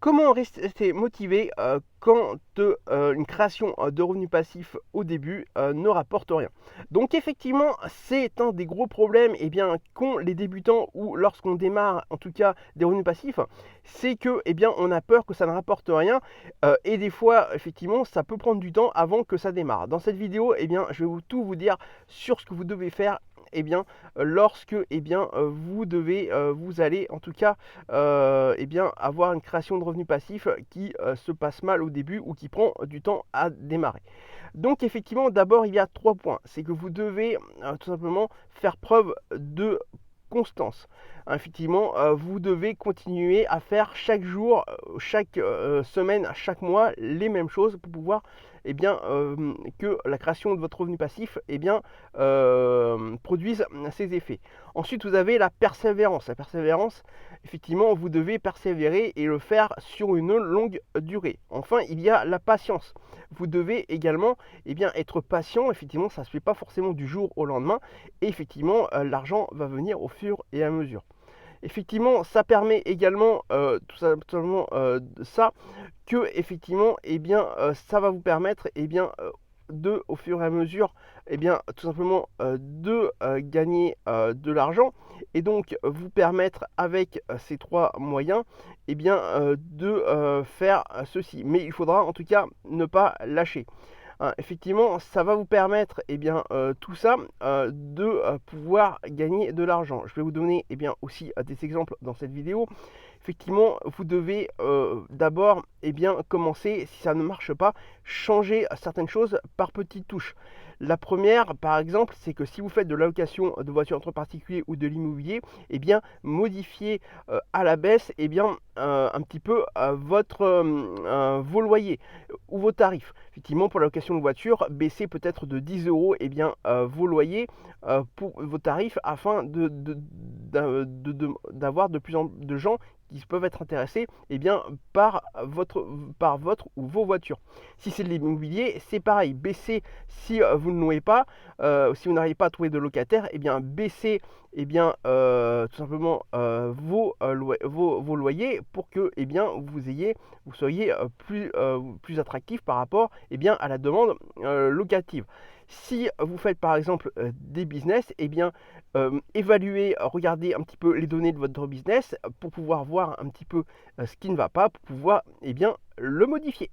Comment rester motivé quand une création de revenus passifs au début ne rapporte rien? Donc effectivement, c'est un des gros problèmes qu'ont les débutants ou lorsqu'on démarre en tout cas des revenus passifs, c'est que on a peur que ça ne rapporte rien et des fois effectivement ça peut prendre du temps avant que ça démarre. Dans cette vidéo, je vais tout vous dire sur ce que vous devez faire lorsque vous allez en tout cas avoir une création de revenus passifs qui se passe mal au début ou qui prend du temps à démarrer. Donc effectivement, d'abord, il y a 3 points. C'est que vous devez tout simplement faire preuve de constance. Effectivement, vous devez continuer à faire chaque jour, chaque semaine, chaque mois les mêmes choses pour pouvoir que la création de votre revenu passif produise ses effets. Ensuite, vous avez la persévérance. La persévérance, effectivement, vous devez persévérer et le faire sur une longue durée. Enfin, il y a la patience. Vous devez également être patient. Effectivement, ça ne se fait pas forcément du jour au lendemain. Et effectivement, l'argent va venir au fur et à mesure. Effectivement, ça permet également tout simplement ça que effectivement ça va vous permettre de au fur et à mesure tout simplement de gagner de l'argent et donc vous permettre avec ces 3 moyens de faire ceci. Mais il faudra en tout cas ne pas lâcher. Effectivement, ça va vous permettre tout ça de pouvoir gagner de l'argent. Je vais vous donner aussi des exemples dans cette vidéo. Effectivement, vous devez d'abord commencer, si ça ne marche pas, changer certaines choses par petites touches. La première, par exemple, c'est que si vous faites de la location de voitures entre particuliers ou de l'immobilier, modifiez à la baisse un petit peu vos loyers ou vos tarifs. Effectivement, pour la location de voiture, baissez peut-être de 10 euros vos loyers pour vos tarifs afin d'avoir de plus en plus de gens qui peuvent être intéressés par votre ou vos voitures. Si c'est de l'immobilier, c'est pareil. Baissez si vous ne louez pas, si vous n'arrivez pas à trouver de locataires, baissez tout simplement vos loyers pour que vous soyez plus attractif par rapport à la demande locative. Si vous faites par exemple des business, évaluez, regardez un petit peu les données de votre business pour pouvoir voir un petit peu ce qui ne va pas, pour pouvoir le modifier.